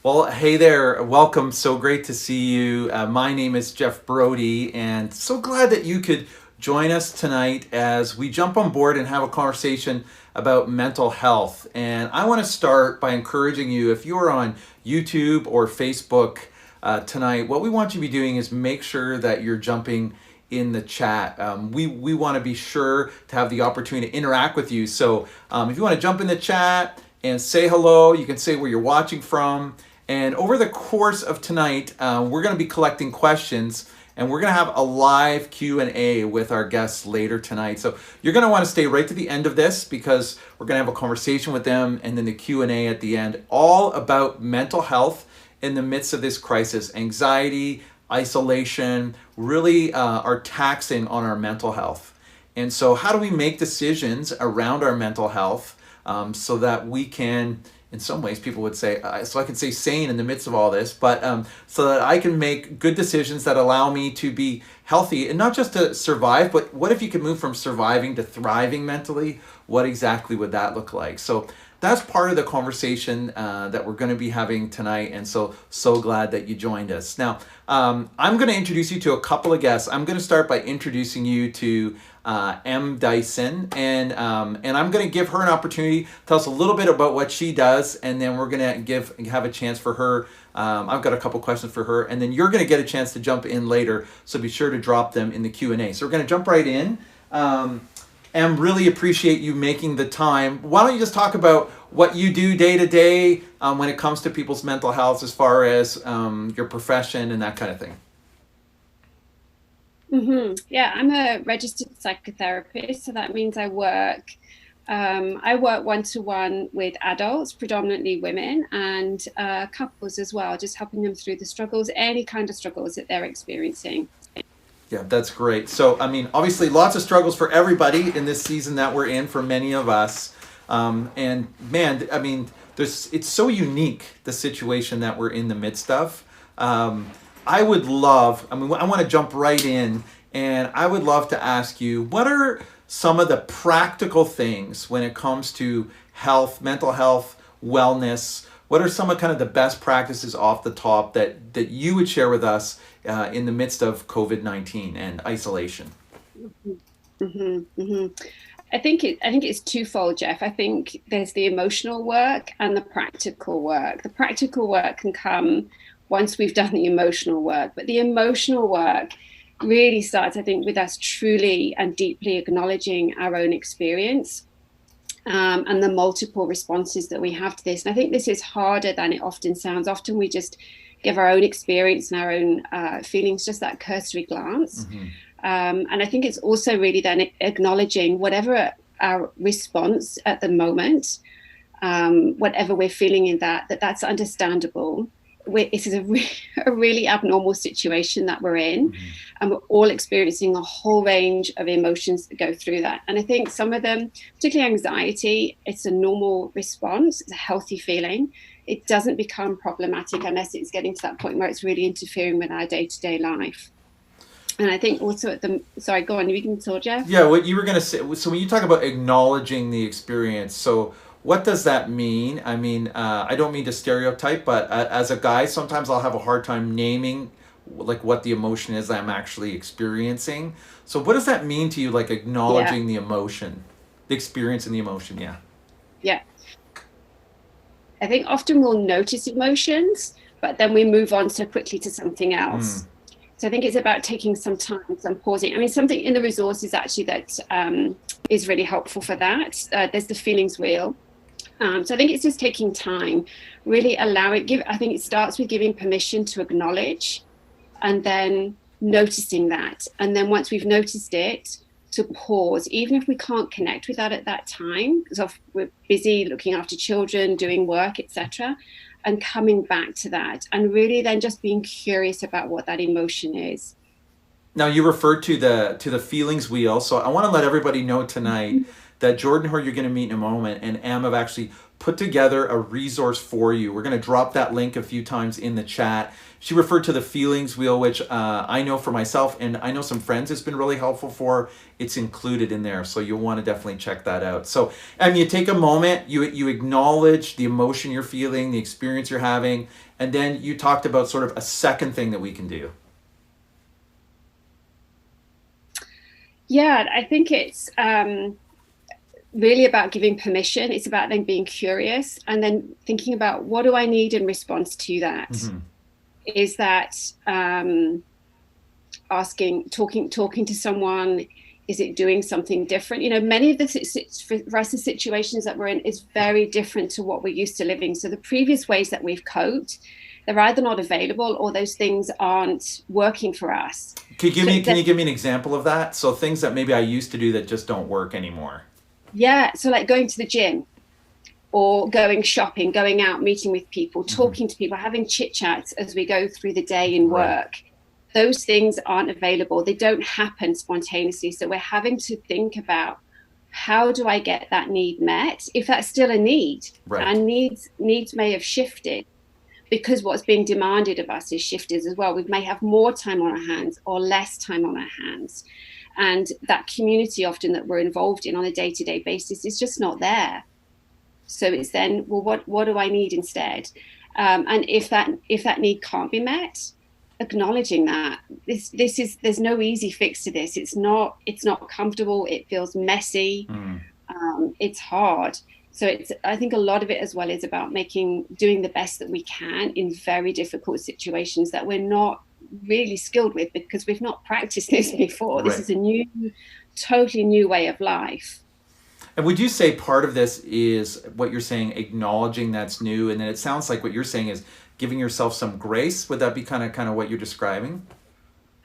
Well, hey there. Welcome. So great to see you. My name is Jeff Brodie, and so glad that you could join us tonight as we jump on board and have a conversation about mental health. And I want to start by encouraging you, if you're on YouTube or Facebook tonight, what we want you to be doing is make sure that you're jumping in the chat. We want to be sure to have the opportunity to interact with you. So if you want to jump in the chat and say hello, you can say where you're watching from. And over the course of tonight, we're going to be collecting questions, and we're going to have a live Q&A with our guests later tonight. So you're going to want to stay right to the end of this, because we're going to have a conversation with them and then the Q&A at the end, all about mental health in the midst of this crisis. Anxiety, isolation really are taxing on our mental health. And so how do we make decisions around our mental health so that we can, in some ways people would say, so I can stay sane in the midst of all this, but so that I can make good decisions that allow me to be healthy, and not just to survive, but what if you could move from surviving to thriving mentally? What exactly would that look like? So that's part of the conversation that we're going to be having tonight, and so glad that you joined us. Now, I'm going to introduce you to a couple of guests. I'm going to start by introducing you to Em Dyson, and I'm going to give her an opportunity to tell us a little bit about what she does, and then we're going to have a chance for her. I've got a couple questions for her, and then you're going to get a chance to jump in later, so be sure to drop them in the Q&A. So we're going to jump right in. Em, really appreciate you making the time. Why don't you just talk about what you do day to day when it comes to people's mental health, as far as your profession and that kind of thing? Yeah, I'm a registered psychotherapist, so that means I work one-to-one with adults, predominantly women, and couples as well, just helping them through the struggles, any kind of struggles that they're experiencing. Yeah, that's great. So, I mean, obviously lots of struggles for everybody in this season that we're in, for many of us. And man, I mean, it's so unique, the situation that we're in the midst of. I want to jump right in, and I would love to ask you, what are some of the practical things when it comes to health, mental health, wellness? What are some of kind of the best practices off the top that you would share with us in the midst of COVID-19 and isolation? I think it's twofold, Jeff. I think there's the emotional work and the practical work. The practical work can come once we've done the emotional work, but the emotional work really starts, I think, with us truly and deeply acknowledging our own experience. And the multiple responses that we have to this. And I think this is harder than it often sounds. Often we just give our own experience and our own feelings just that cursory glance. And I think it's also really then acknowledging whatever our response at the moment, whatever we're feeling in that's understandable. This is a really abnormal situation that we're in, and we're all experiencing a whole range of emotions that go through that. And I think some of them, particularly anxiety, it's a normal response, it's a healthy feeling. It doesn't become problematic unless it's getting to that point where it's really interfering with our day-to-day life. And I think also sorry, go on, you can talk, Jeff. Yeah, what you were going to say, so when you talk about acknowledging the experience, so what does that mean? I mean, I don't mean to stereotype, but as a guy, sometimes I'll have a hard time naming like what the emotion is I'm actually experiencing. So what does that mean to you, like acknowledging the emotion, the experience and the emotion? Yeah. I think often we'll notice emotions, but then we move on so quickly to something else. So I think it's about taking some time, some pausing. I mean, something in the resources actually that is really helpful for that. There's the feelings wheel. So I think it's just taking time, really I think it starts with giving permission to acknowledge, and then noticing that. And then once we've noticed it, to pause, even if we can't connect with that at that time, because we're busy looking after children, doing work, etc., and coming back to that, and really then just being curious about what that emotion is. Now, you referred to the feelings wheel, so I want to let everybody know tonight that Jordan, who you're going to meet in a moment, and Em have actually put together a resource for you. We're going to drop that link a few times in the chat. She referred to the feelings wheel, which I know for myself, and I know some friends it's been really helpful for. It's included in there, so you'll want to definitely check that out. So, you take a moment, you acknowledge the emotion you're feeling, the experience you're having, and then you talked about sort of a second thing that we can do. Yeah, I think it's really about giving permission. It's about then being curious and then thinking about, what do I need in response to that? Mm-hmm. Is that asking, talking to someone? Is it doing something different? You know, many of for us, the situations that we're in is very different to what we're used to living. So the previous ways that we've coped, they're either not available or those things aren't working for us. Can you give me an example of that? So things that maybe I used to do that just don't work anymore. Yeah. So like going to the gym, or going shopping, going out, meeting with people, talking to people, having chit chats as we go through the day in work. Right. Those things aren't available. They don't happen spontaneously. So we're having to think about, how do I get that need met? If that's still a need, right. And needs may have shifted, because what's being demanded of us is shifted as well. We may have more time on our hands or less time on our hands. And that community often that we're involved in on a day-to-day basis is just not there. So it's then, well, what do I need instead? And if that need can't be met, acknowledging that there's no easy fix to this. It's not comfortable. It feels messy. It's hard. So I think a lot of it as well is about doing the best that we can in very difficult situations that we're not really skilled with, because we've not practiced this before. Right. This is a totally new way of life. And would you say part of this is what you're saying, acknowledging that's new, and then it sounds like what you're saying is giving yourself some grace? Would that be kind of what you're describing?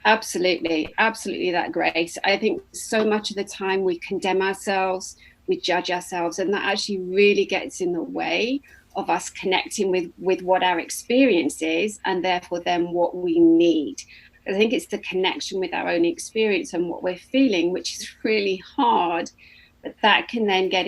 Absolutely that grace. I think so much of the time we condemn ourselves, we judge ourselves, and that actually really gets in the way of us connecting with what our experience is, and therefore then what we need. I think it's the connection with our own experience and what we're feeling, which is really hard. But that can then get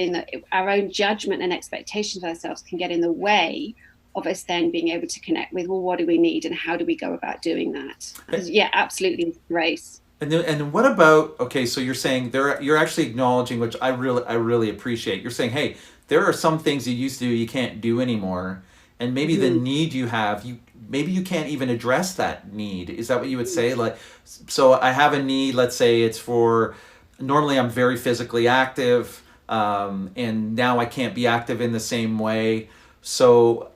our own judgment and expectations of ourselves can get in the way of us then being able to connect with, well, what do we need and how do we go about doing that? Yeah, absolutely, grace. And what about, okay, so you're saying you're actually acknowledging, which I really appreciate. You're saying, hey, there are some things you used to do you can't do anymore, and maybe the need you have, maybe you can't even address that need. Is that what you would say? Like, so I have a need, let's say it's for, normally I'm very physically active, and now I can't be active in the same way. So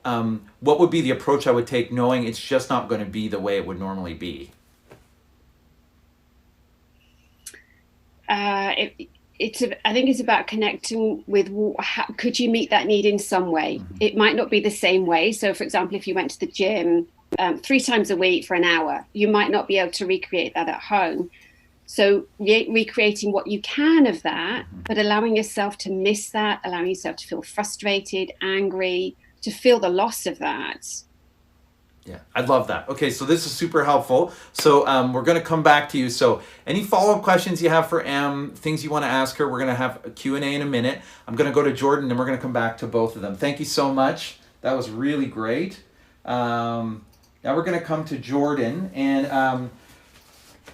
what would be the approach I would take, knowing it's just not going to be the way it would normally be? I think it's about connecting with, could you meet that need in some way? Mm-hmm. It might not be the same way. So, for example, if you went to the gym 3 times a week for an hour, you might not be able to recreate that at home. So recreating what you can of that, but allowing yourself to miss that, allowing yourself to feel frustrated, angry, to feel the loss of that. Yeah, I love that. Okay, so this is super helpful. So we're going to come back to you. So any follow-up questions you have for Em, things you want to ask her, we're going to have a Q&A in a minute. I'm going to go to Jordan, and we're going to come back to both of them. Thank you so much. That was really great. Now we're going to come to Jordan. And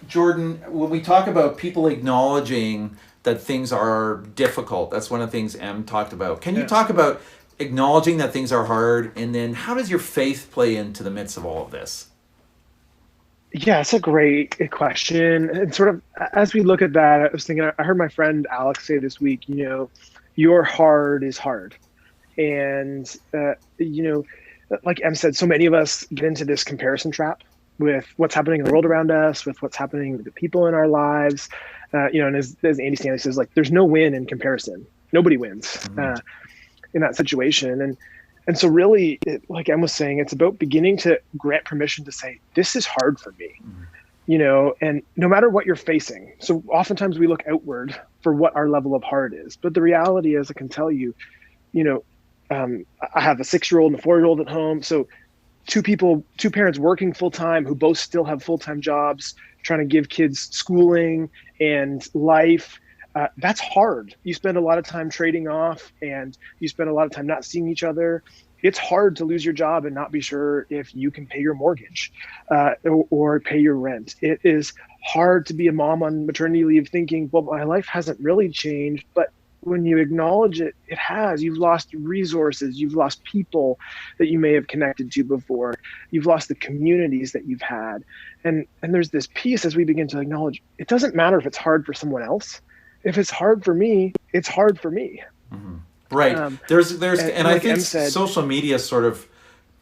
Jordan, when we talk about people acknowledging that things are difficult, that's one of the things Em talked about. Can you talk about acknowledging that things are hard, and then how does your faith play into the midst of all of this? Yeah, it's a great question. And sort of as we look at that, I was thinking, I heard my friend Alex say this week, your hard is hard. And, like Em said, so many of us get into this comparison trap with what's happening in the world around us, with what's happening with the people in our lives. And as Andy Stanley says, like, there's no win in comparison. Nobody wins in that situation. And so really, like Em was saying, it's about beginning to grant permission to say, this is hard for me, and no matter what you're facing. So oftentimes we look outward for what our level of hard is. But the reality is, I can tell you, I have a 6-year-old and a 4-year-old at home. So two parents working full time who both still have full-time jobs, trying to give kids schooling and life. That's hard. You spend a lot of time trading off, and you spend a lot of time not seeing each other. It's hard to lose your job and not be sure if you can pay your mortgage or pay your rent. It is hard to be a mom on maternity leave thinking, well, my life hasn't really changed. But when you acknowledge it, it has. You've lost resources. You've lost people that you may have connected to before. You've lost the communities that you've had. And there's this piece as we begin to acknowledge, it doesn't matter if it's hard for someone else. If it's hard for me, it's hard for me. Mm-hmm. Right. There's, and like I think said, social media sort of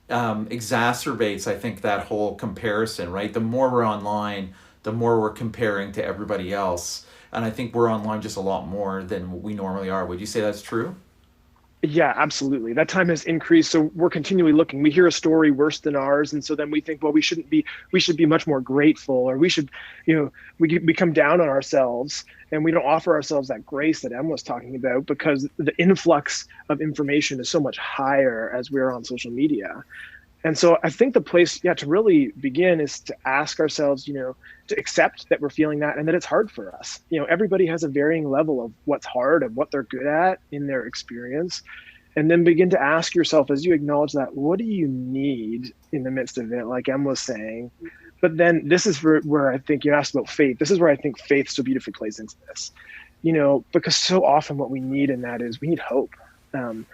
exacerbates, I think, that whole comparison, right? The more we're online, the more we're comparing to everybody else. And I think we're online just a lot more than we normally are. Would you say that's true? Yeah, absolutely. That time has increased. So we're continually looking. We hear a story worse than ours. And so then we think, well, we should be much more grateful, or we should, we come down on ourselves, and we don't offer ourselves that grace that Em was talking about, because the influx of information is so much higher as we're on social media. And so I think the place, to really begin is to ask ourselves, to accept that we're feeling that and that it's hard for us. Everybody has a varying level of what's hard and what they're good at in their experience. And then begin to ask yourself, as you acknowledge that, what do you need in the midst of it, like Em was saying? But then this is where I think you asked about faith. This is where I think faith so beautifully plays into this, because so often what we need in that is we need hope. And,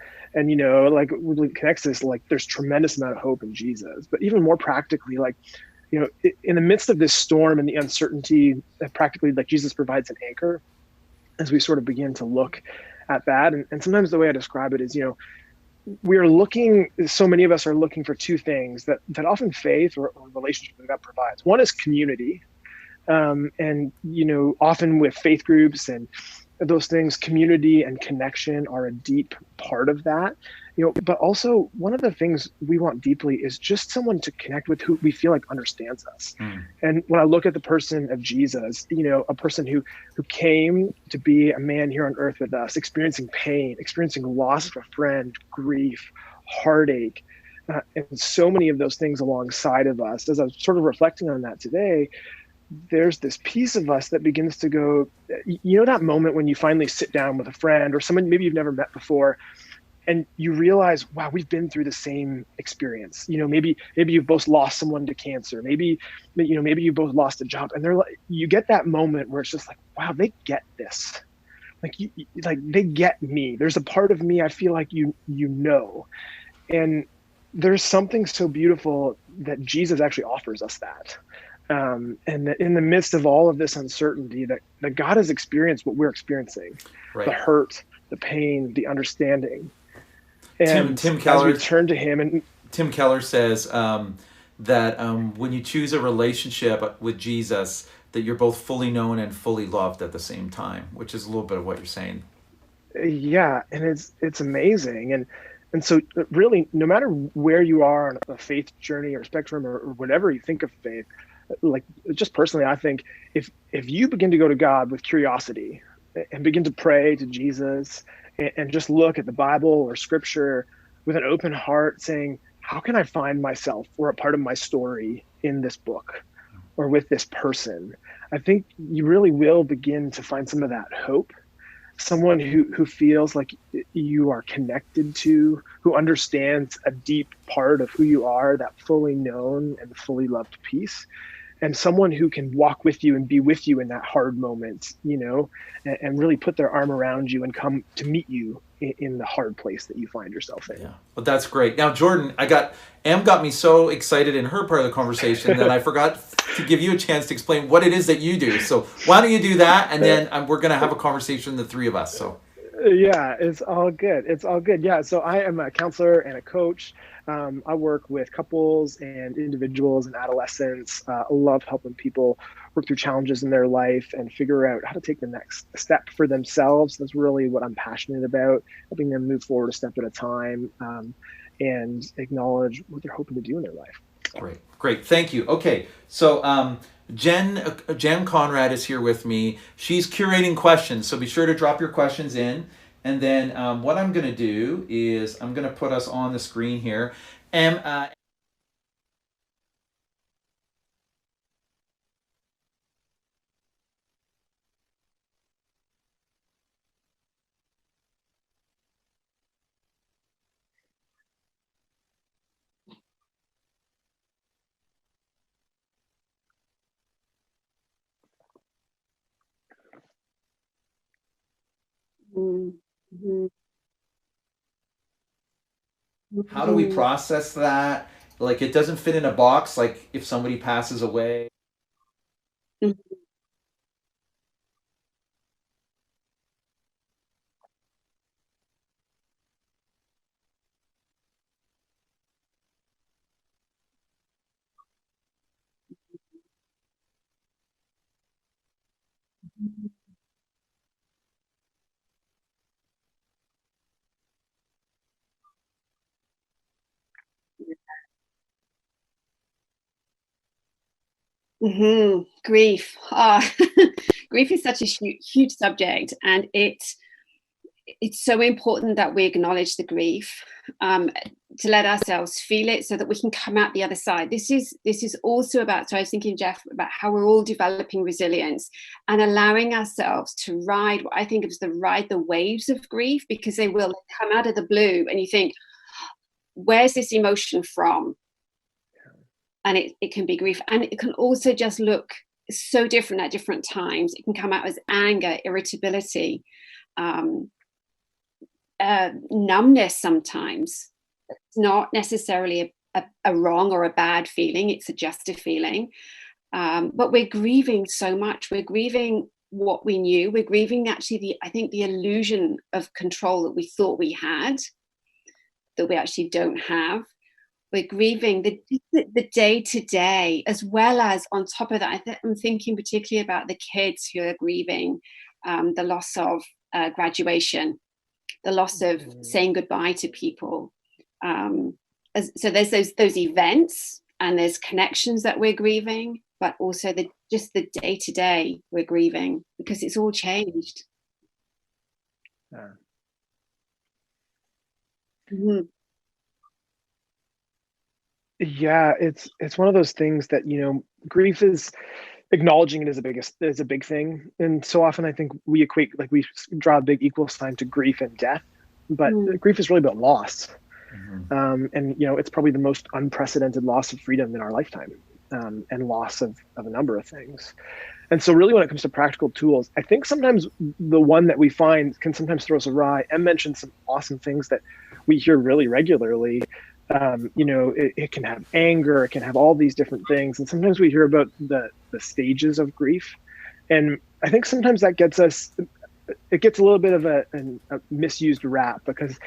like with Connexus, like there's tremendous amount of hope in Jesus, but even more practically, like, in the midst of this storm and the uncertainty, practically like Jesus provides an anchor as we sort of begin to look at that. And sometimes the way I describe it is, so many of us are looking for two things that often faith or relationship with God provides. One is community. And, often with faith groups and those things, community and connection are a deep part of that, but also one of the things we want deeply is just someone to connect with who we feel like understands us. And when I look at the person of Jesus, a person who came to be a man here on earth with us, experiencing pain, experiencing loss of a friend, grief, heartache, and so many of those things alongside of us. As I was sort of reflecting on that today, there's this piece of us that begins to go, that moment when you finally sit down with a friend or someone maybe you've never met before, and you realize, wow, we've been through the same experience. Maybe you've both lost someone to cancer. Maybe you both lost a job, and you get that moment where it's just like, wow, they get this. Like, they get me. There's a part of me I feel like and there's something so beautiful that Jesus actually offers us that. And that in the midst of all of this uncertainty, that God has experienced what we're experiencing, right? The hurt, the pain, the understanding. And Tim Keller, as we turn to him, and Tim Keller says that when you choose a relationship with Jesus, that you're both fully known and fully loved at the same time, which is a little bit of what you're saying. Yeah, and it's amazing. And so really, no matter where you are on a faith journey or spectrum or whatever you think of faith, like just personally, I think if you begin to go to God with curiosity and begin to pray to Jesus and just look at the Bible or scripture with an open heart saying, how can I find myself or a part of my story in this book or with this person? I think you really will begin to find some of that hope. Someone who feels like you are connected to, who understands a deep part of who you are, that fully known and fully loved piece. And someone who can walk with you and be with you in that hard moment, and really put their arm around you and come to meet you in the hard place that you find yourself in. Yeah, well, that's great. Now, Jordan, Em got me so excited in her part of the conversation that I forgot to give you a chance to explain what it is that you do. So why don't you do that, and then we're going to have a conversation, the three of us. So. Yeah, it's all good. It's all good. Yeah, so I am a counselor and a coach. I work with couples and individuals and adolescents. I love helping people work through challenges in their life and figure out how to take the next step for themselves. That's really what I'm passionate about, helping them move forward a step at a time and acknowledge what they're hoping to do in their life. Great. Thank you. Okay, so Jen Conrad is here with me. She's curating questions, so be sure to drop your questions in. And then what I'm going to do is I'm going to put us on the screen here. Mhm. How do we Mhm. process that? Like, it doesn't fit in a box, like if somebody passes away. Mhm. Grief. Grief is such a huge subject, and it's so important that we acknowledge the grief, to let ourselves feel it, so that we can come out the other side. This is also about. So I was thinking, Jeff, about how we're all developing resilience and allowing ourselves to ride what I think of as the waves of grief, because they will come out of the blue, and you think, where's this emotion from? And it can be grief, and it can also just look so different at different times. It can come out as anger, irritability, um, numbness sometimes. It's not necessarily a wrong or a bad feeling, it's just a feeling. But we're grieving so much. We're grieving what we knew. We're grieving actually I think the illusion of control that we thought we had, that we actually don't have. We're grieving the day to day, as well as on top of that. I'm thinking particularly about the kids who are grieving the loss of graduation, the loss of saying goodbye to people. So there's those events, and there's connections that we're grieving, but also just the day to day we're grieving, because it's all changed. Yeah. Mm-hmm. Yeah, it's one of those things that, grief is, acknowledging it is a big thing. And so often I think we equate, like, we draw a big equal sign to grief and death, but grief is really about loss. And it's probably the most unprecedented loss of freedom in our lifetime, and loss of a number of things. And so really, when it comes to practical tools, I think sometimes the one that we find can sometimes throw us awry. Em mentioned some awesome things that we hear really regularly. It can have anger, it can have all these different things. And sometimes we hear about the stages of grief. And I think sometimes it gets a little bit of a misused rap, because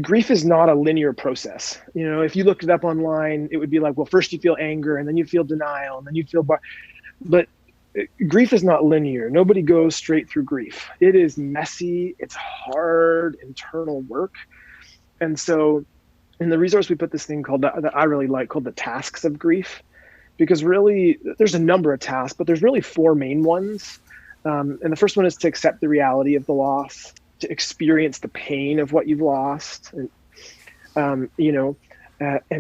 grief is not a linear process. If you looked it up online, it would be like, well, first you feel anger, and then you feel denial, and then you feel but grief is not linear. Nobody goes straight through grief. It is messy, it's hard internal work. And so in the resource, we put this thing called that I really like, called the tasks of grief, because really there's a number of tasks, but there's really four main ones. And the first one is to accept the reality of the loss, to experience the pain of what you've lost, and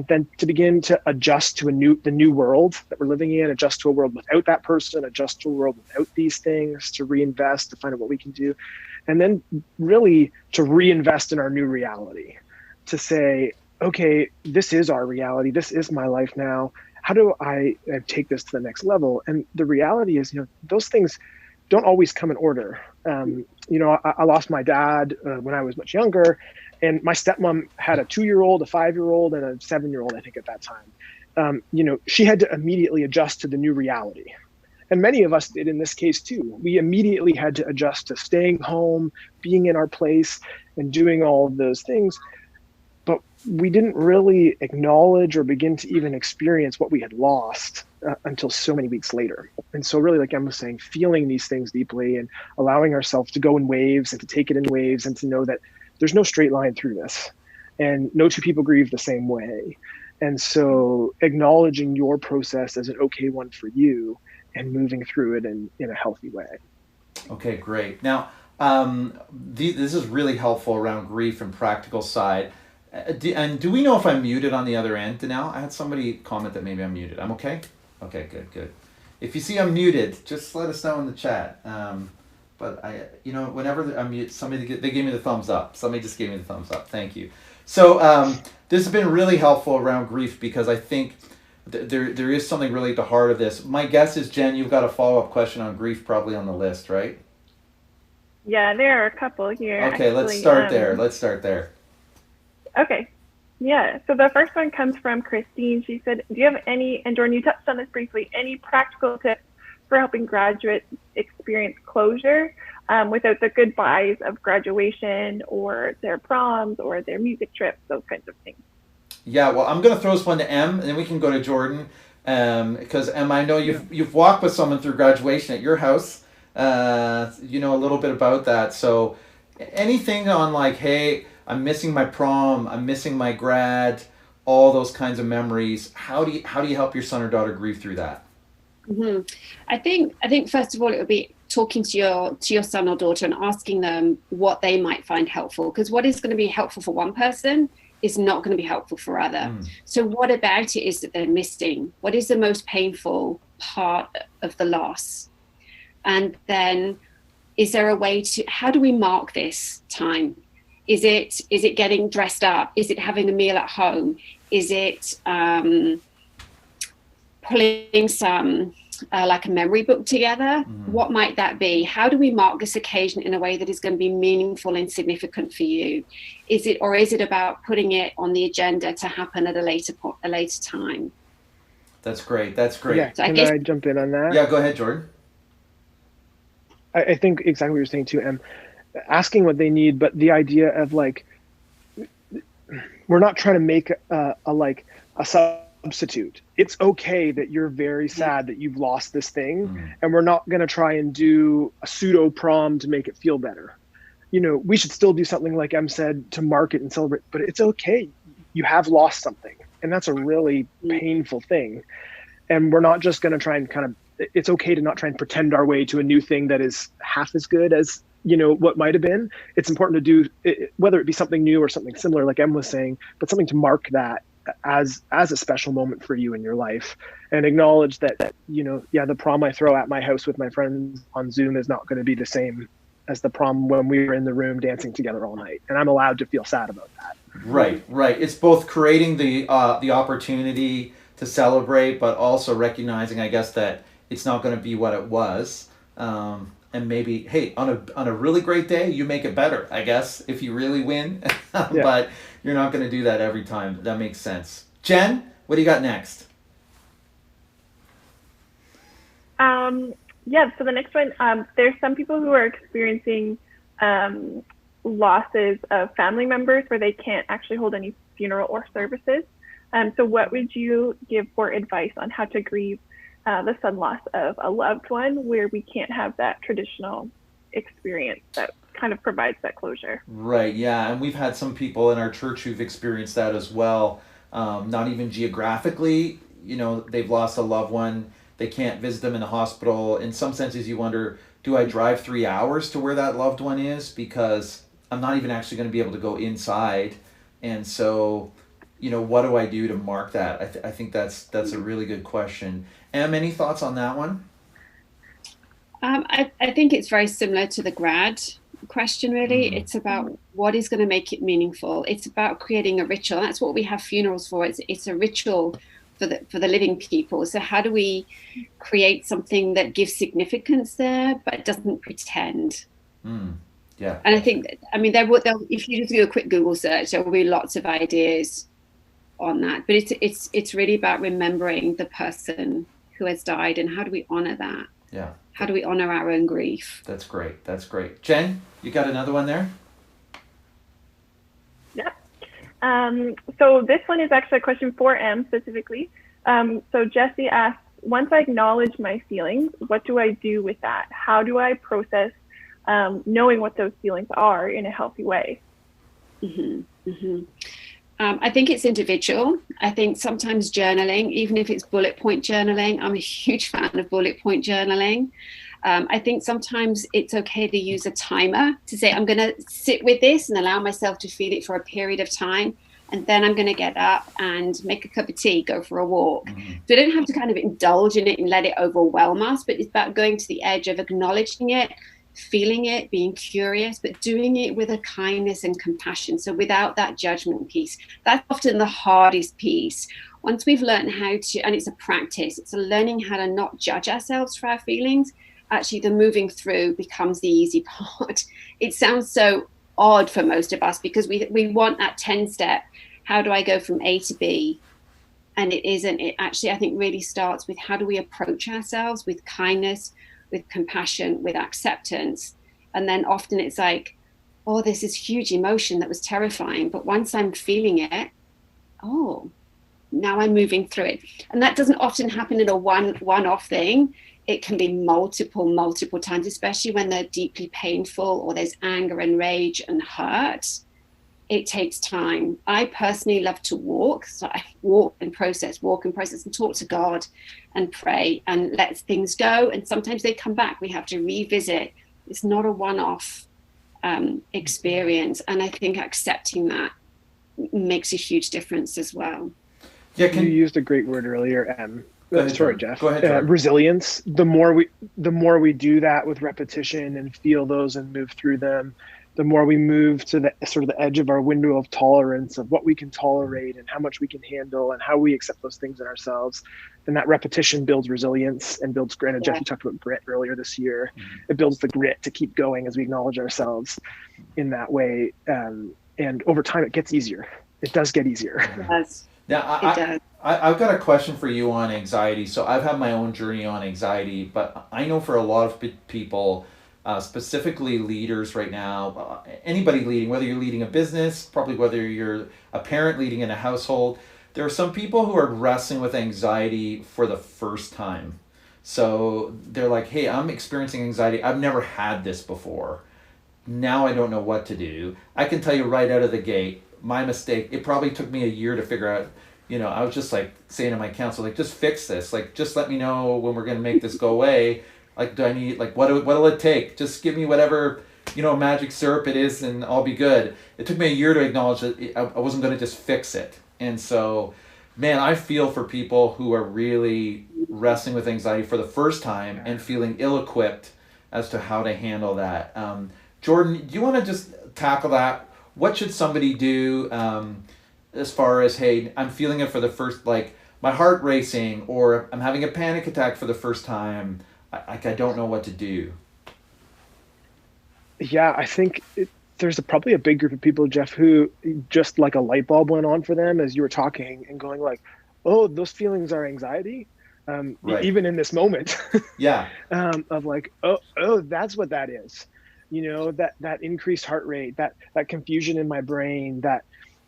then to begin to adjust to the new world that we're living in, adjust to a world without that person, adjust to a world without these things, to reinvest, to find out what we can do, and then really to reinvest in our new reality, to say, okay, this is our reality, this is my life now. How do I take this to the next level? And the reality is, those things don't always come in order. I lost my dad when I was much younger, and my stepmom had a 2-year-old, a 5-year-old, and a 7-year-old, I think, at that time. She had to immediately adjust to the new reality. And many of us did in this case too. We immediately had to adjust to staying home, being in our place, and doing all of those things. But we didn't really acknowledge or begin to even experience what we had lost until so many weeks later. And so really, like Em was saying, feeling these things deeply and allowing ourselves to go in waves and to take it in waves, and to know that there's no straight line through this, and no two people grieve the same way. And so acknowledging your process as an okay one for you, and moving through it in a healthy way. Okay, great. Now, this is really helpful around grief and practical side. And do we know if I'm muted on the other end now? I had somebody comment that maybe I'm muted. I'm okay? Okay, good. If you see I'm muted, just let us know in the chat. But whenever I'm mute, they gave me the thumbs up. Somebody just gave me the thumbs up. Thank you. So this has been really helpful around grief, because I think there is something really at the heart of this. My guess is, Jen, you've got a follow-up question on grief probably on the list, right? Yeah, there are a couple here. Okay, actually. let's start there. Let's start there. Okay. Yeah. So the first one comes from Christine. She said, do you have any, and Jordan, you touched on this briefly, any practical tips for helping graduates experience closure without the goodbyes of graduation or their proms or their music trips, those kinds of things? Yeah, well, I'm going to throw this one to Em, and then we can go to Jordan. Because Em, I know you've walked with someone through graduation at your house. You know a little bit about that. So anything on like, hey, I'm missing my prom, I'm missing my grad, all those kinds of memories. How do you help your son or daughter grieve through that? Mm-hmm. I think first of all it would be talking to your son or daughter and asking them what they might find helpful, because what is going to be helpful for one person is not going to be helpful for other. So what about it is that they're missing? What is the most painful part of the loss? And then is there a way to, how do we mark this time? Is it getting dressed up? Is it having a meal at home? Is it pulling some like a memory book together? What might that be? How do we mark this occasion in a way that is going to be meaningful and significant for you? Is it about putting it on the agenda to happen at a later time? That's great. That's great. Yeah, So can I jump in on that? Yeah, go ahead, Jordan. I think exactly what you're saying too, Em. Asking what they need, but the idea of like, we're not trying to make a substitute. It's okay that you're very sad that you've lost this thing, and we're not going to try and do a pseudo prom to make it feel better. You know, we should still do something like Em said to mark it and celebrate, but it's okay. You have lost something, and that's a really painful thing. And we're not just going to try and it's okay to not try and pretend our way to a new thing that is half as good as, you know, what might have been. It's important to do it, whether it be something new or something similar, like Em was saying, but something to mark that as a special moment for you in your life, and acknowledge that, you know, yeah, the prom I throw at my house with my friends on Zoom is not going to be the same as the prom when we were in the room dancing together all night. And I'm allowed to feel sad about that. Right. It's both creating the opportunity to celebrate, but also recognizing, I guess, that it's not going to be what it was. And maybe, hey, on a really great day, you make it better, I guess, if you really win. But you're not going to do that every time. That makes sense. Jen, what do you got next? Yeah, so the next one, there's some people who are experiencing losses of family members where they can't actually hold any funeral or services. So what would you give for advice on how to grieve the sudden loss of a loved one where we can't have that traditional experience that kind of provides that closure? Right, yeah, and we've had some people in our church who've experienced that as well. Not even geographically, you know, they've lost a loved one. They can't visit them in the hospital. In some senses, you wonder, do I drive 3 hours to where that loved one is? Because I'm not even actually going to be able to go inside. And so, you know, what do I do to mark that? I think that's a really good question. Em, any thoughts on that one? I think it's very similar to the grad question, really. It's about what is going to make it meaningful. It's about creating a ritual. That's what we have funerals for. It's a ritual for the living people. So how do we create something that gives significance there, but doesn't pretend? Yeah. And I think, I mean, if you just do a quick Google search, there will be lots of ideas on that. But it's really about remembering the person who has died, and how do we honor that? Yeah. How do we honor our own grief? That's great. That's great. Jen, you got another one there? Yeah. So this one is actually a question for Em specifically. So Jesse asks, once I acknowledge my feelings, what do I do with that? How do I process knowing what those feelings are in a healthy way? I think it's individual. I think sometimes journaling, even if it's bullet point journaling, I'm a huge fan of bullet point journaling. I think sometimes it's okay to use a timer to say, I'm going to sit with this and allow myself to feel it for a period of time. And then I'm going to get up and make a cup of tea, go for a walk. So we don't have to kind of indulge in it and let it overwhelm us, but it's about going to the edge of acknowledging it, feeling it, being curious, but doing it with a kindness and compassion. So without that judgment piece, that's often the hardest piece. Once we've learned how to, and it's a practice, it's a learning how to not judge ourselves for our feelings actually the moving through becomes the easy part. It sounds so odd for most of us because we want that 10-step. How do I go from A to B? And it isn't. It actually, I think, really starts with how do we approach ourselves with kindness, with compassion, with acceptance. And then often it's like, oh, this is huge emotion that was terrifying. But once I'm feeling it, oh, now I'm moving through it. And that doesn't often happen in a one-off thing. It can be multiple times, especially when they're deeply painful or there's anger and rage and hurt. It takes time. I personally love to walk. So I walk and process and talk to God and pray and let things go. And sometimes they come back. We have to revisit. It's not a one-off experience. And I think accepting that makes a huge difference as well. Yeah, you used a great word earlier, sorry, Jeff. Go ahead. Resilience. The more we do that with repetition and feel those and move through them, the more we move to the sort of the edge of our window of tolerance of what we can tolerate and how much we can handle and how we accept those things in ourselves. And that repetition builds resilience and builds grit. And Jeff, you talked about grit earlier this year. It builds the grit to keep going as we acknowledge ourselves in that way. And over time, it gets easier. It does get easier. It does. Now, I've got a question for you on anxiety. So I've had my own journey on anxiety, but I know for a lot of people, specifically leaders right now, anybody leading, whether you're leading a business, probably whether you're a parent leading in a household, there are some people who are wrestling with anxiety for the first time. So they're like, hey, I'm experiencing anxiety. I've never had this before. Now I don't know what to do. I can tell you right out of the gate, my mistake, it probably took me a year to figure out, I was just like saying to my counselor, like, just fix this. Like, just let me know when we're going to make this go away. Like, do I need, like, what'll it take? Just give me whatever, magic syrup it is and I'll be good. It took me a year to acknowledge that I wasn't going to just fix it. And so, man, I feel for people who are really wrestling with anxiety for the first time and feeling ill-equipped as to how to handle that. Jordan, do you want to just tackle that? What should somebody do as far as, hey, I'm feeling it for the first, like, my heart racing, or I'm having a panic attack for the first time. I don't know what to do. Yeah, I think there's probably a big group of people, Jeff, who just like a light bulb went on for them as you were talking and going like, oh, those feelings are anxiety. Right. Even in this moment. Yeah. Of like, oh, that's what that is. That increased heart rate, that confusion in my brain, that,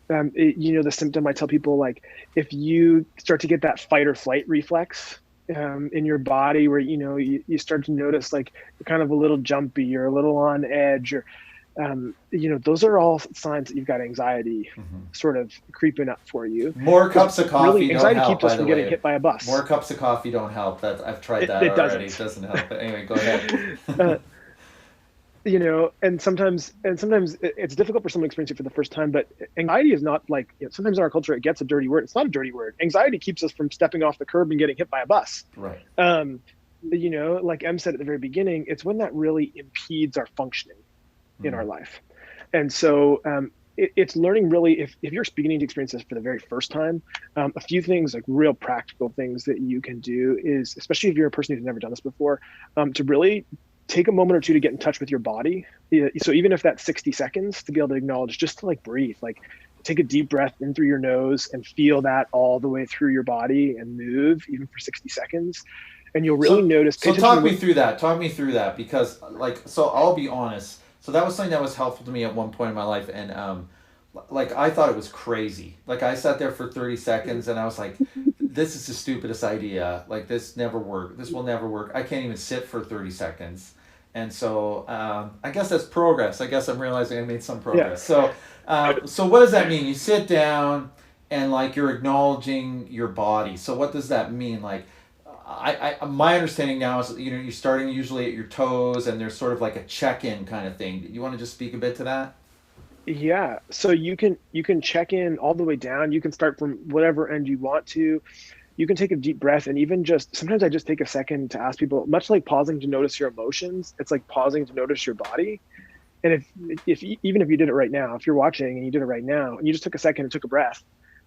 the symptom I tell people, like, if you start to get that fight or flight reflex in your body where, you start to notice like you're kind of a little jumpy or a little on edge or, those are all signs that you've got anxiety sort of creeping up for you. More cups of coffee really, anxiety don't help, keeps us from getting hit by a bus. More cups of coffee don't help. I've tried that already. It doesn't help. But anyway, go ahead. And sometimes it's difficult for someone to experience it for the first time, but anxiety is not like, sometimes in our culture, it gets a dirty word. It's not a dirty word. Anxiety keeps us from stepping off the curb and getting hit by a bus. Right. Like Em said at the very beginning, it's when that really impedes our functioning in our life. And so it's learning really, if you're beginning to experience this for the very first time, a few things, like real practical things that you can do is, especially if you're a person who's never done this before, to really take a moment or two to get in touch with your body. So even if that's 60 seconds, to be able to acknowledge, just to like breathe, like take a deep breath in through your nose and feel that all the way through your body and move even for 60 seconds. And you'll really notice. So talk me through that, because so I'll be honest. So that was something that was helpful to me at one point in my life. And I thought it was crazy. Like I sat there for 30 seconds and I was like, this is the stupidest idea. Like this never work. This will never work. I can't even sit for 30 seconds. And so I guess that's progress. I guess I'm realizing I made some progress. Yeah. So what does that mean? You sit down and like you're acknowledging your body. So what does that mean? Like my understanding now is you're starting usually at your toes and there's sort of like a check-in kind of thing. You want to just speak a bit to that? Yeah. So you can check in all the way down. You can start from whatever end you want to. You can take a deep breath, and even sometimes I just take a second to ask people, much like pausing to notice your emotions, it's like pausing to notice your body. And even if you did it right now, if you're watching and you did it right now, and you just took a second and took a breath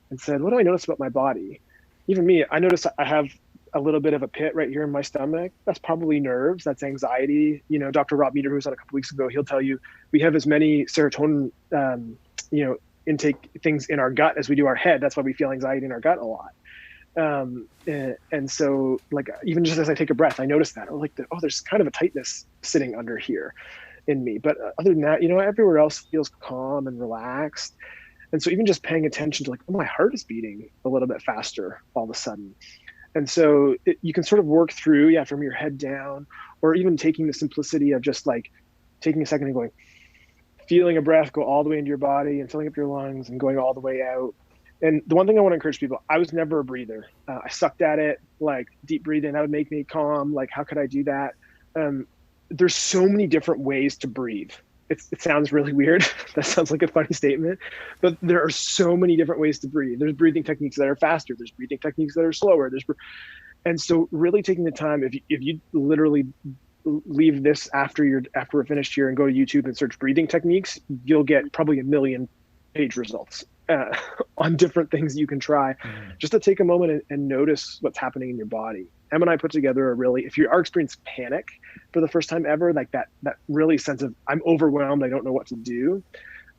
and said, what do I notice about my body? Even me, I notice I have a little bit of a pit right here in my stomach, that's probably nerves, that's anxiety. You know, Dr. Rob Meter, who was on a couple weeks ago, he'll tell you we have as many serotonin, intake things in our gut as we do our head. That's why we feel anxiety in our gut a lot. And so, like, even just as I take a breath, I notice that, there's kind of a tightness sitting under here in me. But other than that, everywhere else feels calm and relaxed. And so even just paying attention to my heart is beating a little bit faster all of a sudden. And so you can sort of work through, from your head down, or even taking the simplicity of just taking a second and going, feeling a breath go all the way into your body and filling up your lungs and going all the way out. And the one thing I want to encourage people, I was never a breather. I sucked at it, deep breathing, that would make me calm. How could I do that? There's so many different ways to breathe. It sounds really weird. That sounds like a funny statement, but there are so many different ways to breathe. There's breathing techniques that are faster. There's breathing techniques that are slower. And so really taking the time, if you literally leave this after we're finished here and go to YouTube and search breathing techniques, you'll get probably 1 million page results on different things you can try, just to take a moment and notice what's happening in your body. Em and I put together if you are experiencing panic for the first time ever, that really sense of I'm overwhelmed, I don't know what to do.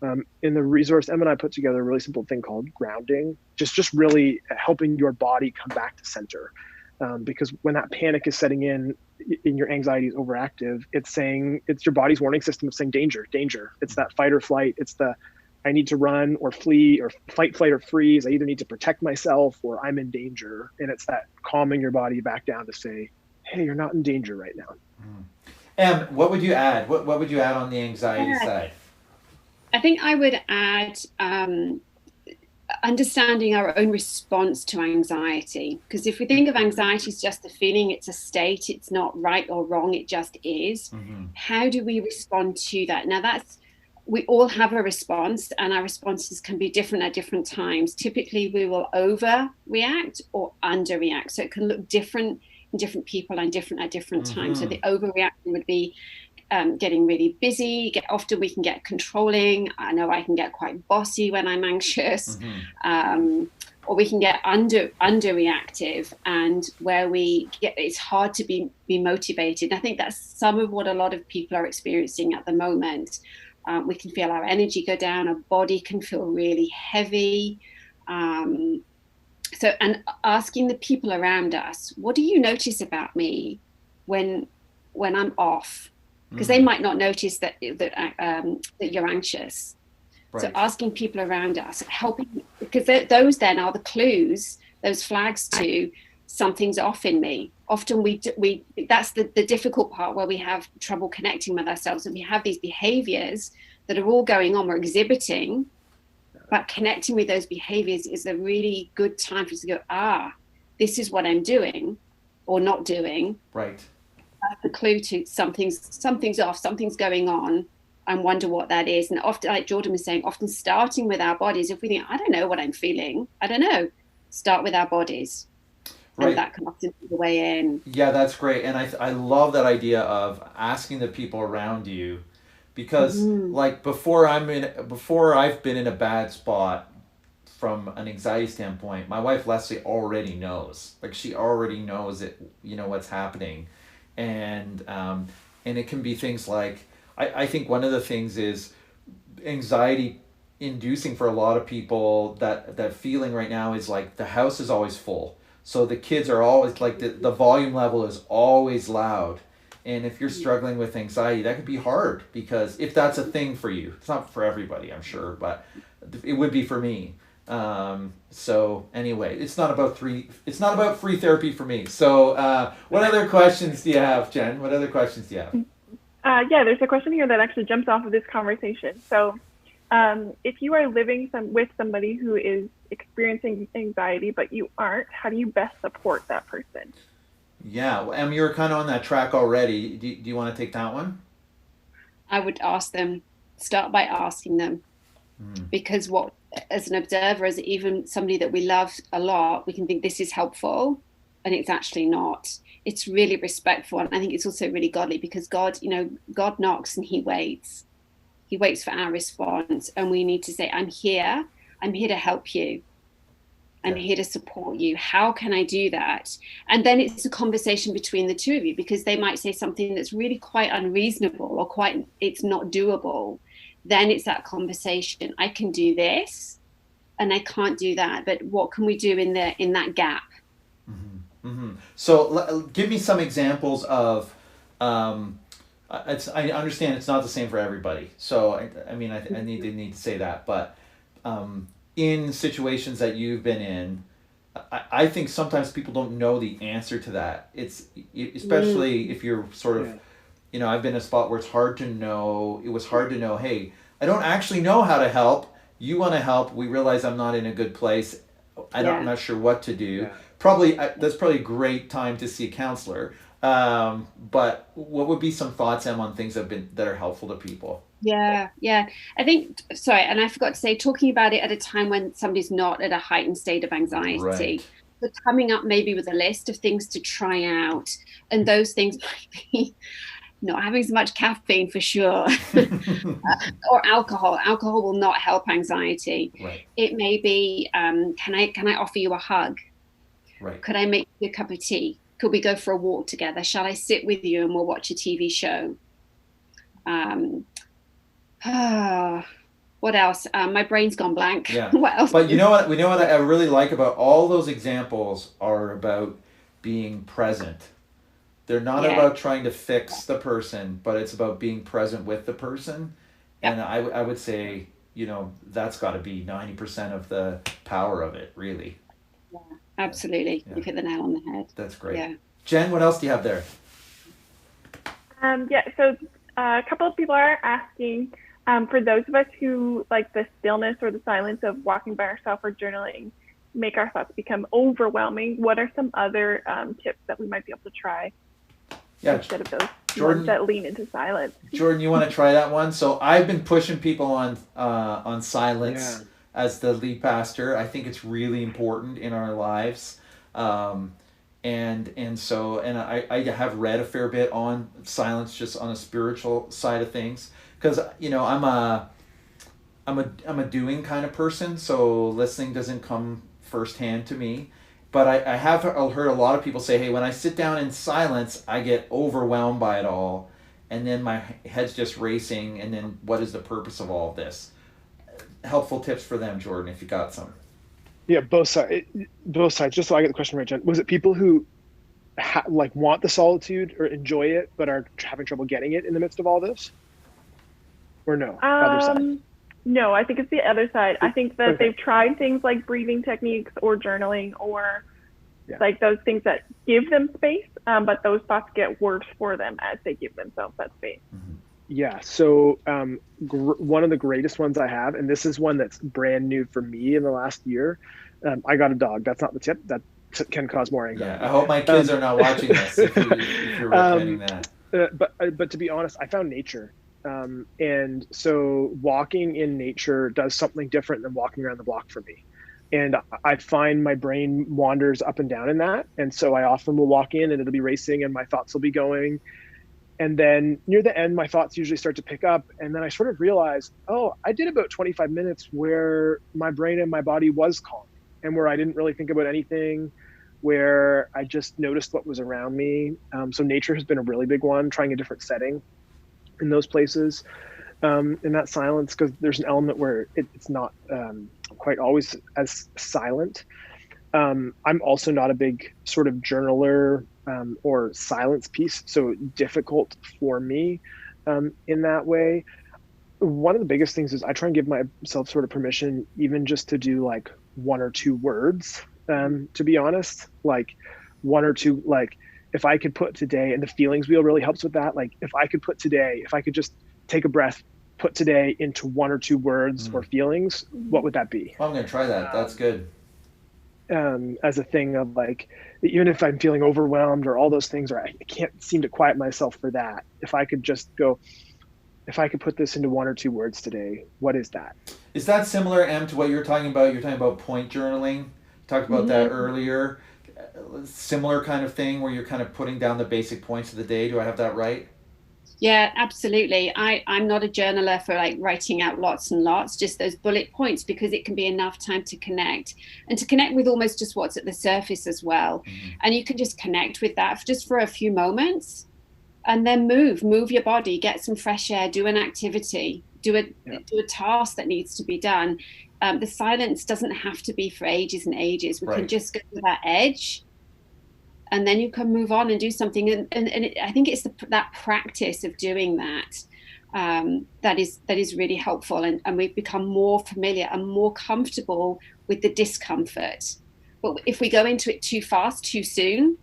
In the resource, Em and I put together a really simple thing called grounding, just really helping your body come back to center. Because when that panic is setting in your anxiety is overactive, it's your body's warning system of saying danger, danger. It's that fight or flight. It's I need to run or flee or fight, flight, or freeze. I either need to protect myself or I'm in danger. And it's that calming your body back down to say, hey, you're not in danger right now. Em, what would you add? What would you add on the anxiety side? I think I would add understanding our own response to anxiety. Because if we think of anxiety as just a feeling, it's a state, it's not right or wrong, it just is. How do we respond to that? Now we all have a response, and our responses can be different at different times. Typically, we will overreact or underreact. So it can look different in different people and different at different times. So the overreaction would be getting really busy. Often we can get controlling. I know I can get quite bossy when I'm anxious. Or we can get underreactive, and where it's hard to be motivated. I think that's some of what a lot of people are experiencing at the moment. We can feel our energy go down, our body can feel really heavy. And asking the people around us, what do you notice about me when I'm off? Because they might not notice that you're anxious. Right. So asking people around us, helping, because those then are the clues, those flags to something's off in me. Often we that's the difficult part, where we have trouble connecting with ourselves, and we have these behaviors that are all going on, we're exhibiting, but connecting with those behaviors is a really good time for us to go, this is what I'm doing or not doing. Right. That's the clue to something's off, something's going on, and wonder what that is. And often, like Jordan was saying, often starting with our bodies, if we think, I don't know what I'm feeling, I don't know, start with our bodies. Right. And that can often be the way in. Yeah, that's great. And I love that idea of asking the people around you, because before I've been in a bad spot from an anxiety standpoint, my wife Leslie already knows. She already knows it, what's happening. And it can be things like, I think one of the things is anxiety inducing for a lot of people, that feeling right now is the house is always full. So the kids are always the volume level is always loud. And if you're struggling with anxiety, that could be hard, because if that's a thing for you, it's not for everybody, I'm sure, but it would be for me. So anyway, it's not about free therapy for me. So what other questions do you have, Jen? What other questions do you have? Yeah, there's a question here that actually jumps off of this conversation. So if you are living with somebody who is experiencing anxiety, but you aren't, how do you best support that person? Yeah, well, Em, you're kind of on that track already. Do you want to take that one? I would start by asking them, because as an observer, as even somebody that we love a lot, we can think this is helpful, and it's actually not. It's really respectful, and I think it's also really godly, because God knocks and he waits. He waits for our response, and we need to say, I'm here to help you. I'm here to support you. How can I do that? And then it's a conversation between the two of you, because they might say something that's really quite unreasonable or it's not doable. Then it's that conversation. I can do this and I can't do that, but what can we do in that gap? Mm-hmm. Mm-hmm. So give me some examples of, I understand it's not the same for everybody. So I need to say that, but in situations that you've been in, I think sometimes people don't know the answer to that. It's especially if you're sort of, I've been in a spot where it's hard to know. It was hard to know, hey, I don't actually know how to help. You want to help. We realize I'm not in a good place. I'm not sure what to do. Yeah. That's probably a great time to see a counselor. But what would be some thoughts, Em, on things that are helpful to people? Yeah. I think, sorry, and I forgot to say, talking about it at a time when somebody's not at a heightened state of anxiety. Right. But coming up maybe with a list of things to try out, and those things might be not having as much caffeine for sure, or alcohol. Alcohol will not help anxiety. Right. It may be, can I offer you a hug? Right. Could I make you a cup of tea? Could we go for a walk together? Shall I sit with you and we'll watch a TV show? What else? My brain's gone blank. Yeah. What else? But you know what I really like about all those examples are about being present. They're not about trying to fix the person, but it's about being present with the person. Yep. And I would say, that's got to be 90% of the power of it, really. Yeah, absolutely. Yeah. You hit the nail on the head. That's great. Yeah. Jen, what else do you have there? So a couple of people are asking, for those of us who like the stillness or the silence of walking by ourselves or journaling make our thoughts become overwhelming, what are some other tips that we might be able to try instead of those ones that lean into silence? Jordan, you want to try that one? So I've been pushing people on silence as the lead pastor. I think it's really important in our lives. And I have read a fair bit on silence, just on a spiritual side of things, because I'm a doing kind of person, so listening doesn't come firsthand to me. But I have heard a lot of people say, hey, when I sit down in silence, I get overwhelmed by it all, and then my head's just racing, and then what is the purpose of all of this? Helpful tips for them, Jordan, if you got some. Yeah, both sides. Just so I get the question right, Jen. Was it people who want the solitude or enjoy it, but are having trouble getting it in the midst of all this? Or no? Other side? No, I think it's the other side. I think that they've tried things like breathing techniques or journaling or like those things that give them space, but those thoughts get worse for them as they give themselves that space. Mm-hmm. Yeah, so one of the greatest ones I have, and this is one that's brand new for me in the last year. I got a dog. That's not the tip. That can cause more anxiety. Yeah, I hope my kids are not watching this if you're recommending that. But to be honest, I found nature. And so walking in nature does something different than walking around the block for me. And I find my brain wanders up and down in that. And so I often will walk in and it'll be racing and my thoughts will be going. And then near the end, my thoughts usually start to pick up. And then I sort of realize, I did about 25 minutes where my brain and my body was calm and where I didn't really think about anything, where I just noticed what was around me. So nature has been a really big one, trying a different setting in those places, in that silence, because there's an element where it's not quite always as silent. I'm also not a big sort of journaler or silence piece, so difficult for me in that way. One of the biggest things is I try and give myself sort of permission, even just to do like one or two words, to be honest, like one or two, like if I could put today, and the feelings wheel really helps with that. Like if I could just take a breath, put today into one or two words or feelings, what would that be? I'm going to try that. That's good. As a thing of like, even if I'm feeling overwhelmed or all those things, or I can't seem to quiet myself for that, if I could just go, if I could put this into one or two words today, what is that? Is that similar, Em, to what you're talking about? You're talking about point journaling. Talked about that earlier. Similar kind of thing where you're kind of putting down the basic points of the day. Do I have that right? Yeah, absolutely. I'm not a journaler for like writing out lots and lots, just those bullet points, because it can be enough time to connect and to connect with almost just what's at the surface as well. Mm-hmm. And you can just connect with that just for a few moments, and then move your body, get some fresh air, do an activity, do a task that needs to be done. The silence doesn't have to be for ages and ages. We can just go to that edge, and then you can move on and do something. I think it's that practice of doing that that is really helpful, and we've become more familiar and more comfortable with the discomfort. But if we go into it too fast, too soon,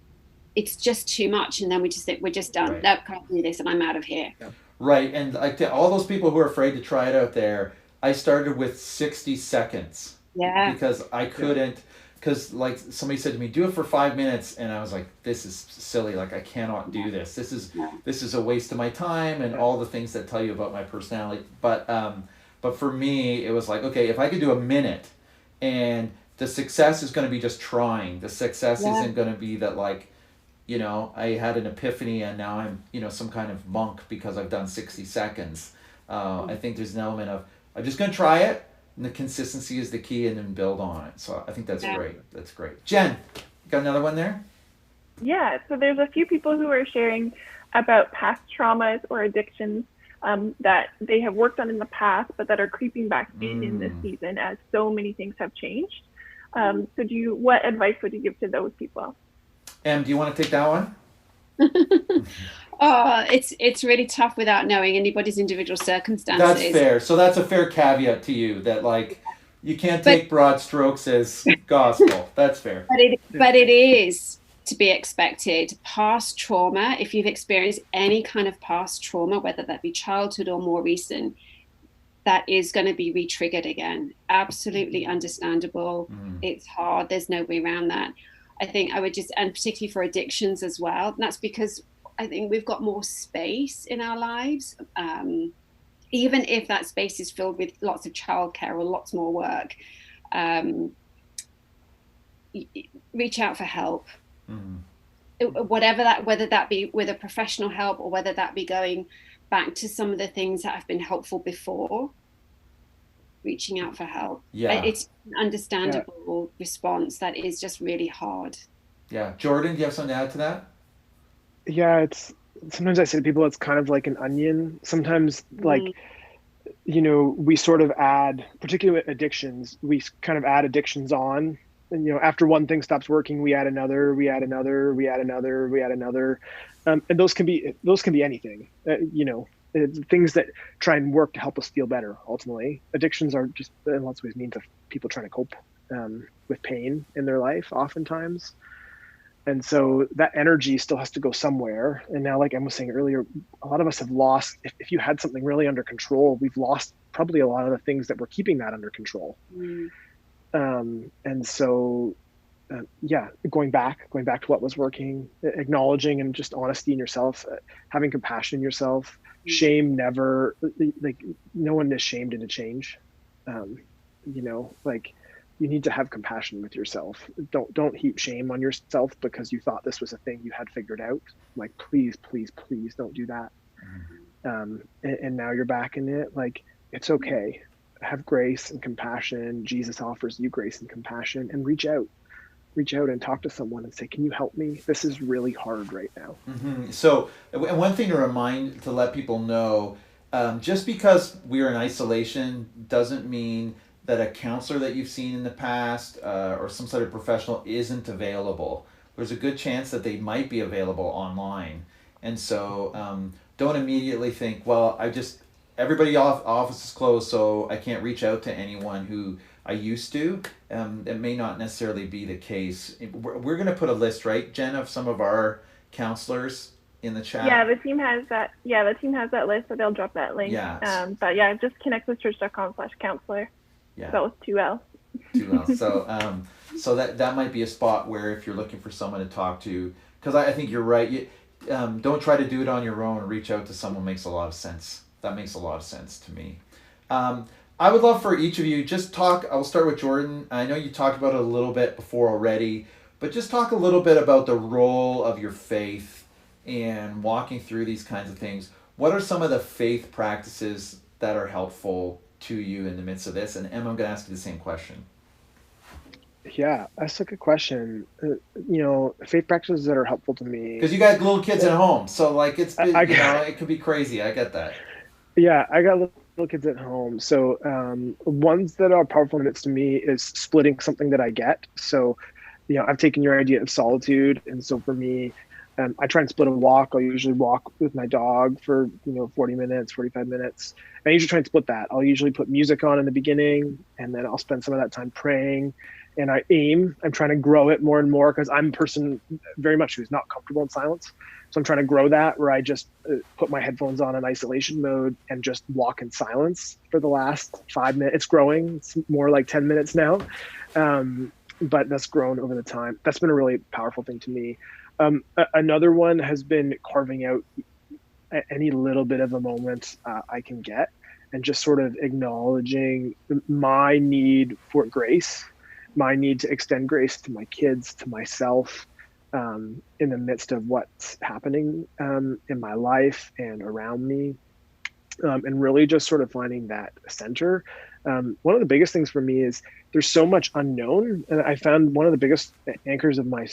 it's just too much, and then we just think we're just done. No, can't do this, and I'm out of here. Right, and like to all those people who are afraid to try it out there, I started with 60 seconds. Yeah. Because I couldn't, because like somebody said to me, do it for 5 minutes, and I was like, this is silly. Like I cannot do this. This is a waste of my time, and all the things that tell you about my personality. But for me, it was like, okay, if I could do a minute, and the success is going to be just trying. The success isn't going to be that like, you know, I had an epiphany and now I'm, you know, some kind of monk because I've done 60 seconds. I think there's an element of, I'm just going to try it, and the consistency is the key, and then build on it. So I think that's great. That's great. Jen, got another one there? Yeah, so there's a few people who are sharing about past traumas or addictions that they have worked on in the past, but that are creeping back in this season as so many things have changed. So what advice would you give to those people? Em, do you want to take that one? Oh, it's really tough without knowing anybody's individual circumstances. That's fair. So that's a fair caveat to you, that like you can't take broad strokes as gospel. That's fair. But it is to be expected. Past trauma, if you've experienced any kind of past trauma, whether that be childhood or more recent, that is going to be re-triggered again. Absolutely understandable. It's hard. There's no way around that. I think I would just, and particularly for addictions as well, and that's because I think we've got more space in our lives. Even if that space is filled with lots of childcare or lots more work, reach out for help. Whether that be with a professional help, or whether that be going back to some of the things that have been helpful before, reaching out for help. It's an understandable response that is just really hard. Jordan, do you have something to add to that? It's sometimes I say to people, it's kind of like an onion. Sometimes like, you know, we sort of add, particularly with addictions, we kind of add addictions on, and, you know, after one thing stops working, we add another, we add another, we add another, we add another. And those can be anything, you know, things that try and work to help us feel better. Ultimately, addictions are just in lots of ways means of people trying to cope with pain in their life oftentimes. And so that energy still has to go somewhere. And now, like Em was saying earlier, a lot of us have lost, if you had something really under control, we've lost probably a lot of the things that were keeping that under control. And so, going back to what was working, acknowledging and just honesty in yourself, having compassion in yourself, shame never, like no one is shamed into change. You know, like you need to have compassion with yourself. Don't heap shame on yourself because you thought this was a thing you had figured out. Like, please don't do that. And now you're back in it. Like, it's okay. Have grace and compassion. Jesus offers you grace and compassion, and reach out and talk to someone and say, can you help me? This is really hard right now. So one thing to let people know, just because we're in isolation doesn't mean that a counselor that you've seen in the past or some sort of professional isn't available. There's a good chance that they might be available online. And so don't immediately think, well, everybody office is closed, so I can't reach out to anyone who I used to. It may not necessarily be the case. We're going to put a list, right, Jen, of some of our counselors in the chat. Yeah, the team has that. Yeah, the team has that list, so they'll drop that link. But yeah, just connexuschurch.com/counselor. Yeah. That was 2 L. 2 L. So that might be a spot where if you're looking for someone to talk to, because I think you're right. Don't try to do it on your own. Reach out to someone makes a lot of sense. That makes a lot of sense to me. I would love for each of you just talk. I'll start with Jordan. I know you talked about it a little bit before already, but just talk a little bit about the role of your faith in walking through these kinds of things. what are some of the faith practices that are helpful to you in the midst of this? And Em, I'm going to ask you the same question. Yeah, that's a good question. Faith practices that are helpful to me. Because you got little kids at home, so like it's been, it could be crazy. I get that. Yeah, I got little kids at home. So ones that are powerful in the midst to me is splitting something that I get. So, I've taken your idea of solitude, and so for me, I try and split a walk. I'll usually walk with my dog for 40 minutes, 45 minutes. I usually try and split that. I'll usually put music on in the beginning, and then I'll spend some of that time praying. And I'm trying to grow it more and more, because I'm a person very much who's not comfortable in silence. So I'm trying to grow that, where I just put my headphones on in isolation mode and just walk in silence for the last 5 minutes. It's growing. It's more like 10 minutes now. But that's grown over the time. That's been a really powerful thing to me. Another one has been carving out any little bit of a moment I can get, and just sort of acknowledging my need for grace, my need to extend grace to my kids, to myself, in the midst of what's happening in my life and around me, and really just sort of finding that center. One of the biggest things for me is there's so much unknown, and I found one of the biggest anchors of my,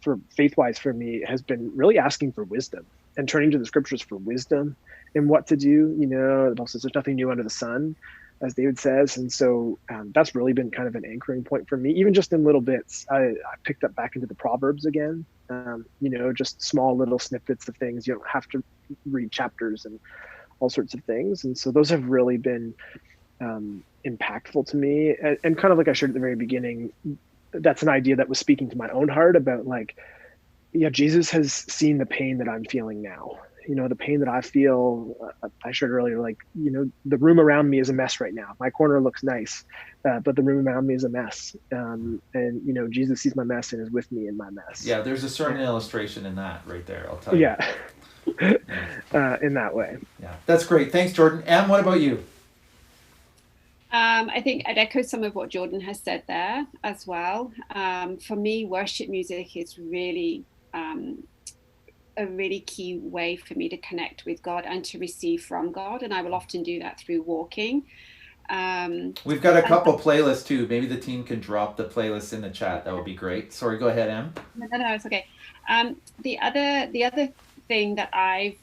for faith-wise for me, has been really asking for wisdom and turning to the scriptures for wisdom and what to do. The Bible says there's nothing new under the sun, as David says. And so that's really been kind of an anchoring point for me, even just in little bits. I picked up back into the Proverbs again, just small little snippets of things. You don't have to read chapters and all sorts of things. And so those have really been impactful to me. And kind of like I shared at the very beginning, that's an idea that was speaking to my own heart about Jesus has seen the pain that I'm feeling now. The pain that I feel, I shared earlier, the room around me is a mess right now. My corner looks nice, but the room around me is a mess. And Jesus sees my mess and is with me in my mess. Yeah, there's a certain illustration in that right there, I'll tell you. Yeah, in that way. Yeah, that's great. Thanks, Jordan. Em, what about you? I think I'd echo some of what Jordan has said there as well. For me, worship music is really a really key way for me to connect with God and to receive from God. And I will often do that through walking. We've got a couple playlists too. Maybe the team can drop the playlist in the chat. That would be great. Sorry, go ahead, Em. No, it's okay. The other thing that I've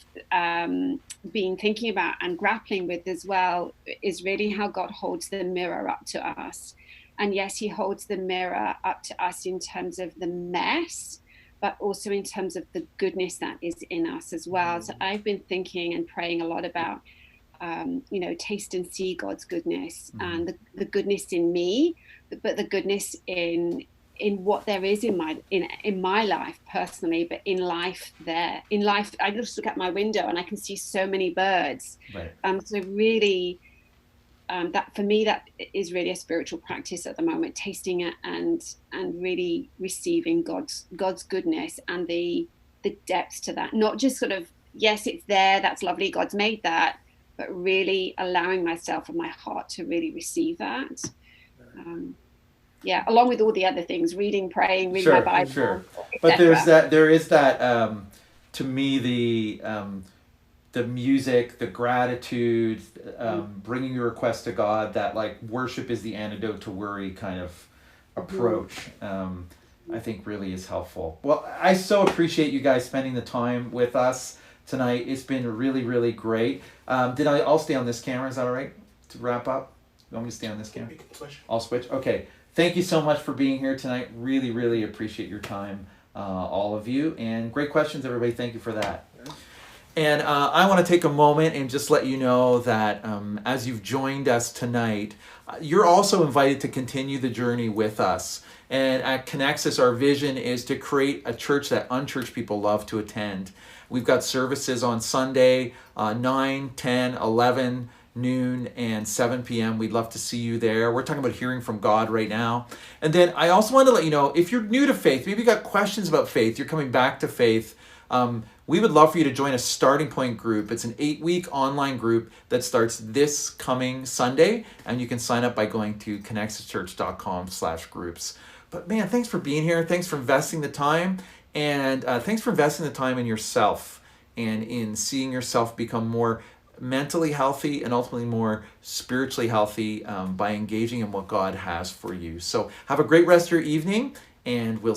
been thinking about and grappling with as well is really how God holds the mirror up to us. And yes, he holds the mirror up to us in terms of the mess, but also in terms of the goodness that is in us as well. So I've been thinking and praying a lot about, taste and see God's goodness, and the goodness in me, but the goodness in what there is in my life personally, but in life, I just look at my window and I can see so many birds. Right. So really, that for me, that is really a spiritual practice at the moment, tasting it and really receiving God's goodness and the depths to that. Not just sort of, yes, it's there, that's lovely, God's made that, but really allowing myself and my heart to really receive that. Along with all the other things, reading, praying, reading my Bible. Sure. But there is that to me, the music, the gratitude, bringing your request to God, that worship is the antidote to worry kind of approach, I think really is helpful. Well, I so appreciate you guys spending the time with us tonight. It's been really, really great. I'll stay on this camera. Is that all right to wrap up? You want me to stay on this camera? I'll switch. Okay. Thank you so much for being here tonight. Really, really appreciate your time, all of you. And great questions, everybody. Thank you for that. And I want to take a moment and just let you know that as you've joined us tonight, you're also invited to continue the journey with us. And at Connexus, our vision is to create a church that unchurched people love to attend. We've got services on Sunday, 9, 10, 11, noon, and 7 p.m. We'd love to see you there. We're talking about hearing from God right now. And then I also want to let you know, if you're new to faith, maybe you got questions about faith, you're coming back to faith, we would love for you to join a Starting Point group. It's an 8-week online group that starts this coming Sunday, and you can sign up by going to connexuschurch.com/groups. But man, thanks for being here. Thanks for investing the time, and thanks for investing the time in yourself and in seeing yourself become more mentally healthy and ultimately more spiritually healthy by engaging in what God has for you. So have a great rest of your evening, and we'll